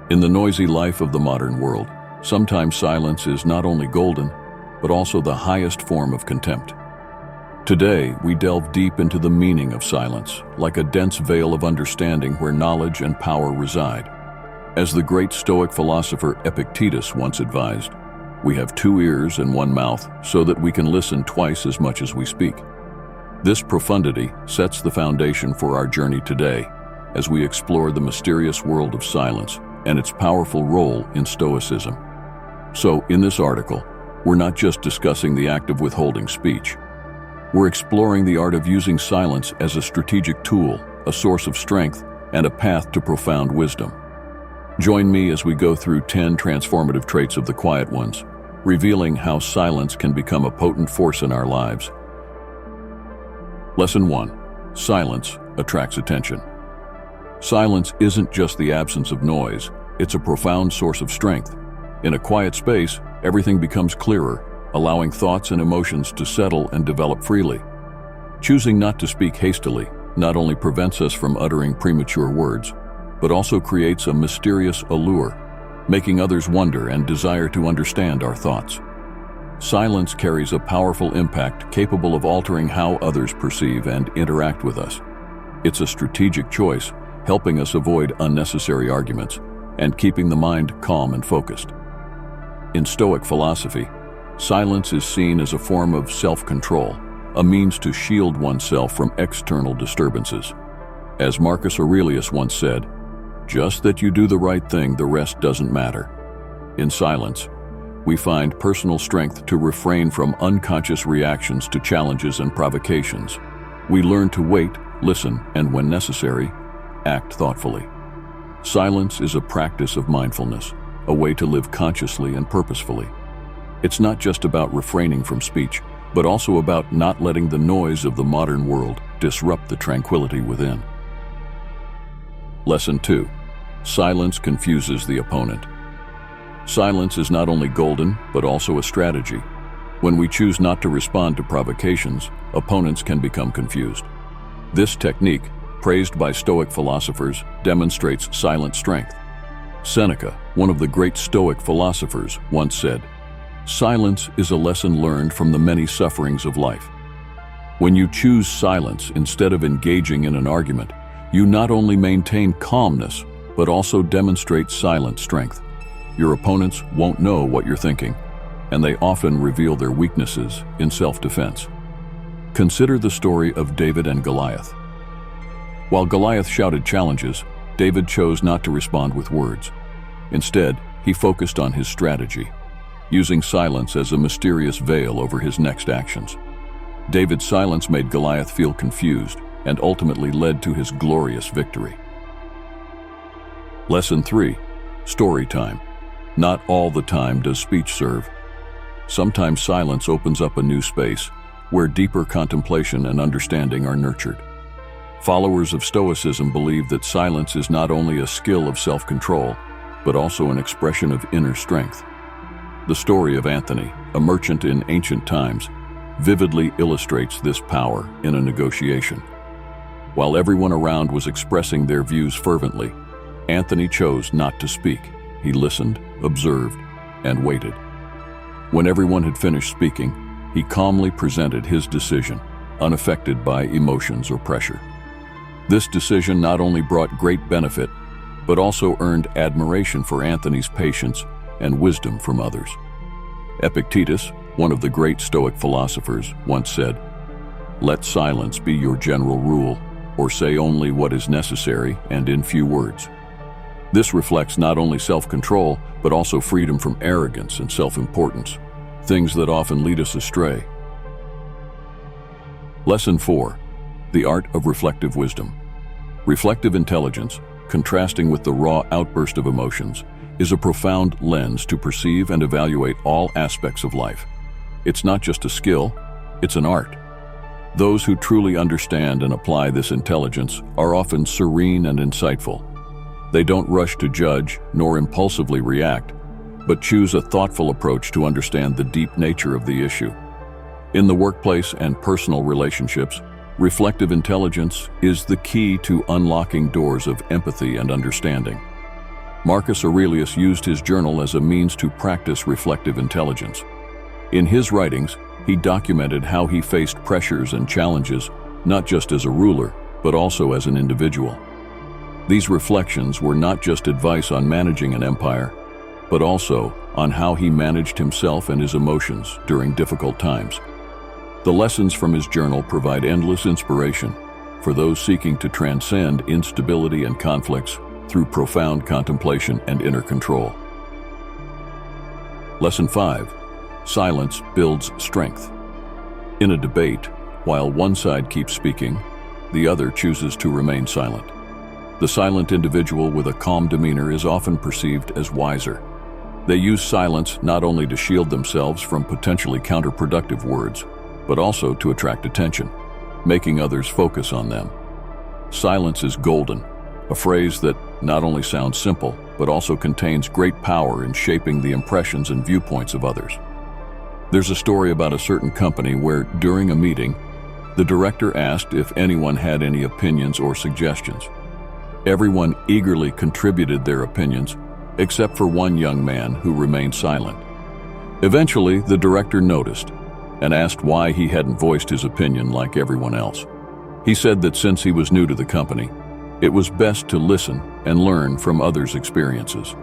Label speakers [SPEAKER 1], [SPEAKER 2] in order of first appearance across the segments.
[SPEAKER 1] In the noisy life of the modern world, sometimes silence is not only golden, but also the highest form of contempt. Today, we delve deep into the meaning of silence, like a dense veil of understanding where knowledge and power reside. As the great Stoic philosopher Epictetus once advised, we have 2 ears and 1 mouth so that we can listen twice as much as we speak. This profundity sets the foundation for our journey today as we explore the mysterious world of silence and its powerful role in Stoicism. So, in this article, we're not just discussing the act of withholding speech. We're exploring the art of using silence as a strategic tool, a source of strength, and a path to profound wisdom. Join me as we go through 10 transformative traits of the quiet ones, revealing how silence can become a potent force in our lives. Lesson 1. Silence attracts attention. Silence isn't just the absence of noise, it's a profound source of strength. In a quiet space, everything becomes clearer, allowing thoughts and emotions to settle and develop freely. Choosing not to speak hastily not only prevents us from uttering premature words, but also creates a mysterious allure, making others wonder and desire to understand our thoughts. Silence carries a powerful impact capable of altering how others perceive and interact with us. It's a strategic choice, helping us avoid unnecessary arguments and keeping the mind calm and focused. In Stoic philosophy, silence is seen as a form of self-control, a means to shield oneself from external disturbances. As Marcus Aurelius once said, "Just that you do the right thing, the rest doesn't matter." In silence, we find personal strength to refrain from unconscious reactions to challenges and provocations. We learn to wait, listen, and when necessary, act thoughtfully. Silence is a practice of mindfulness, a way to live consciously and purposefully. It's not just about refraining from speech, but also about not letting the noise of the modern world disrupt the tranquility within. Lesson 2. Silence confuses the opponent. Silence is not only golden, but also a strategy. When we choose not to respond to provocations, opponents can become confused. This technique, praised by Stoic philosophers, demonstrates silent strength. Seneca, one of the great Stoic philosophers, once said, "Silence is a lesson learned from the many sufferings of life." When you choose silence instead of engaging in an argument, you not only maintain calmness, but also demonstrate silent strength. Your opponents won't know what you're thinking, and they often reveal their weaknesses in self-defense. Consider the story of David and Goliath. While Goliath shouted challenges, David chose not to respond with words. Instead, he focused on his strategy, using silence as a mysterious veil over his next actions. David's silence made Goliath feel confused and ultimately led to his glorious victory. Lesson 3. Story time. Not all the time does speech serve. Sometimes silence opens up a new space where deeper contemplation and understanding are nurtured. Followers of Stoicism believe that silence is not only a skill of self-control, but also an expression of inner strength. The story of Anthony, a merchant in ancient times, vividly illustrates this power in a negotiation. While everyone around was expressing their views fervently, Anthony chose not to speak. He listened, observed, and waited. When everyone had finished speaking, he calmly presented his decision, unaffected by emotions or pressure. This decision not only brought great benefit, but also earned admiration for Anthony's patience and wisdom from others. Epictetus, one of the great Stoic philosophers, once said, "Let silence be your general rule, or say only what is necessary and in few words." This reflects not only self-control, but also freedom from arrogance and self-importance, things that often lead us astray. Lesson 4. The art of reflective wisdom. Reflective intelligence, contrasting with the raw outburst of emotions, is a profound lens to perceive and evaluate all aspects of life. It's not just a skill, it's an art. Those who truly understand and apply this intelligence are often serene and insightful. They don't rush to judge nor impulsively react, but choose a thoughtful approach to understand the deep nature of the issue. In the workplace and personal relationships, reflective intelligence is the key to unlocking doors of empathy and understanding. Marcus Aurelius used his journal as a means to practice reflective intelligence. In his writings, he documented how he faced pressures and challenges, not just as a ruler, but also as an individual. These reflections were not just advice on managing an empire, but also on how he managed himself and his emotions during difficult times. The lessons from his journal provide endless inspiration for those seeking to transcend instability and conflicts through profound contemplation and inner control. Lesson 5. Silence builds strength. In a debate, while one side keeps speaking, the other chooses to remain silent. The silent individual with a calm demeanor is often perceived as wiser. They use silence not only to shield themselves from potentially counterproductive words, but also to attract attention, making others focus on them. Silence is golden, a phrase that not only sounds simple, but also contains great power in shaping the impressions and viewpoints of others. There's a story about a certain company where, during a meeting, the director asked if anyone had any opinions or suggestions. Everyone eagerly contributed their opinions, except for one young man who remained silent. Eventually, the director noticed and asked why he hadn't voiced his opinion like everyone else. He said that since he was new to the company, it was best to listen and learn from others' experiences.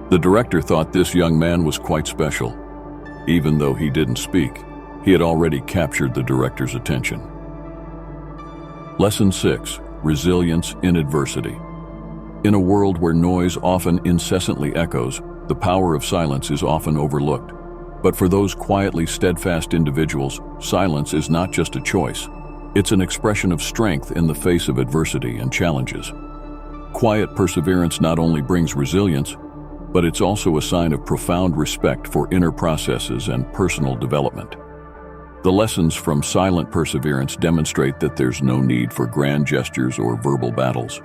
[SPEAKER 1] The director thought this young man was quite special. Even though he didn't speak, he had already captured the director's attention. Lesson 6. Resilience in adversity. In a world where noise often incessantly echoes, the power of silence is often overlooked. But for those quietly steadfast individuals, silence is not just a choice. It's an expression of strength in the face of adversity and challenges. Quiet perseverance not only brings resilience, but it's also a sign of profound respect for inner processes and personal development. The lessons from silent perseverance demonstrate that there's no need for grand gestures or verbal battles.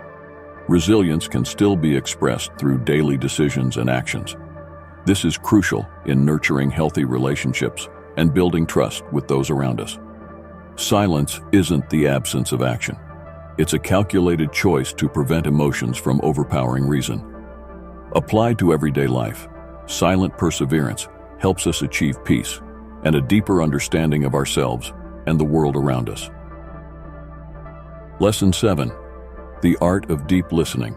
[SPEAKER 1] Resilience can still be expressed through daily decisions and actions. This is crucial in nurturing healthy relationships and building trust with those around us. Silence isn't the absence of action. It's a calculated choice to prevent emotions from overpowering reason. Applied to everyday life, silent perseverance helps us achieve peace and a deeper understanding of ourselves and the world around us. Lesson 7. The art of deep listening.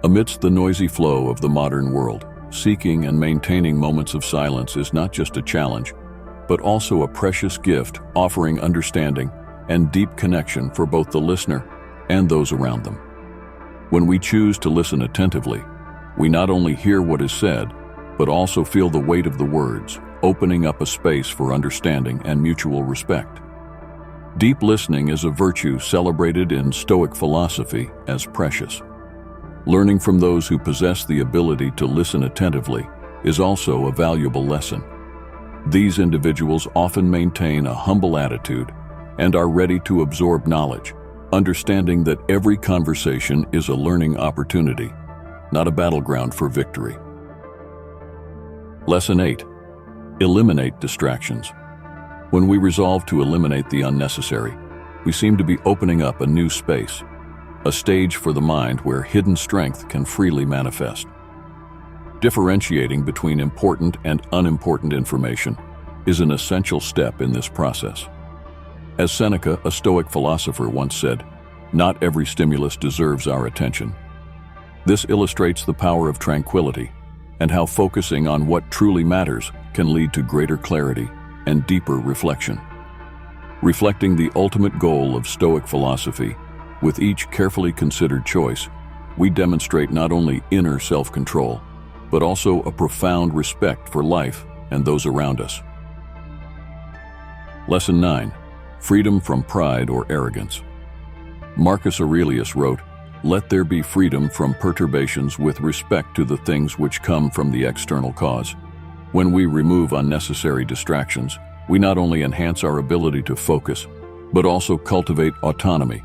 [SPEAKER 1] Amidst the noisy flow of the modern world, seeking and maintaining moments of silence is not just a challenge, but also a precious gift offering understanding and deep connection for both the listener and those around them. When we choose to listen attentively, we not only hear what is said, but also feel the weight of the words, opening up a space for understanding and mutual respect. Deep listening is a virtue celebrated in Stoic philosophy as precious. Learning from those who possess the ability to listen attentively is also a valuable lesson. These individuals often maintain a humble attitude and are ready to absorb knowledge, understanding that every conversation is a learning opportunity, not a battleground for victory. Lesson 8. Eliminate distractions. When we resolve to eliminate the unnecessary, we seem to be opening up a new space, a stage for the mind where hidden strength can freely manifest. Differentiating between important and unimportant information is an essential step in this process. As Seneca, a Stoic philosopher, once said, "Not every stimulus deserves our attention." This illustrates the power of tranquility and how focusing on what truly matters can lead to greater clarity and deeper reflection. Reflecting the ultimate goal of Stoic philosophy, with each carefully considered choice, we demonstrate not only inner self-control, but also a profound respect for life and those around us. Lesson 9. Freedom from pride or arrogance. Marcus Aurelius wrote, "Let there be freedom from perturbations with respect to the things which come from the external cause." When we remove unnecessary distractions, we not only enhance our ability to focus, but also cultivate autonomy,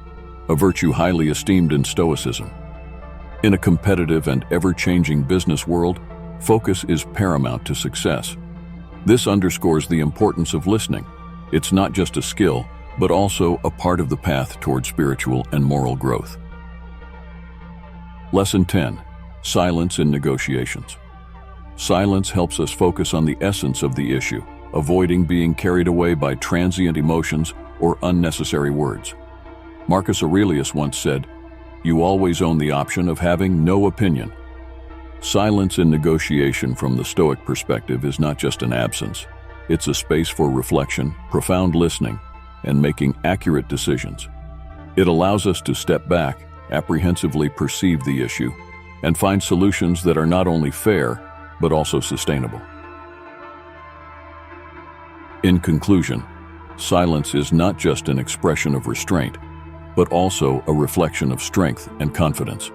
[SPEAKER 1] a virtue highly esteemed in Stoicism. In a competitive and ever-changing business world, focus is paramount to success. This underscores the importance of listening. It's not just a skill, but also a part of the path toward spiritual and moral growth. Lesson 10. Silence in negotiations. Silence helps us focus on the essence of the issue, avoiding being carried away by transient emotions or unnecessary words. Marcus Aurelius once said, "You always own the option of having no opinion." Silence in negotiation from the Stoic perspective is not just an absence. It's a space for reflection, profound listening, and making accurate decisions. It allows us to step back, apprehensively perceive the issue, and find solutions that are not only fair, but also sustainable. In conclusion, silence is not just an expression of restraint, but also a reflection of strength and confidence.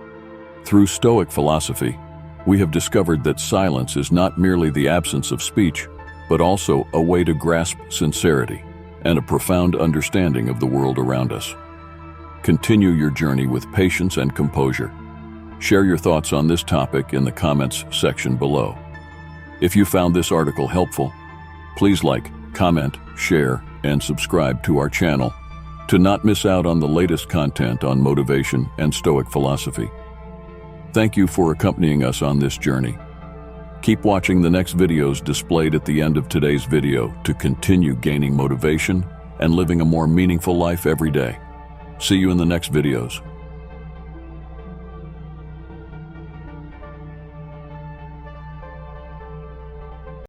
[SPEAKER 1] Through Stoic philosophy, we have discovered that silence is not merely the absence of speech, but also a way to grasp sincerity and a profound understanding of the world around us. Continue your journey with patience and composure. Share your thoughts on this topic in the comments section below. If you found this article helpful, please like, comment, share, and subscribe to our channel to not miss out on the latest content on motivation and Stoic philosophy. Thank you for accompanying us on this journey. Keep watching the next videos displayed at the end of today's video to continue gaining motivation and living a more meaningful life every day. See you in the next videos.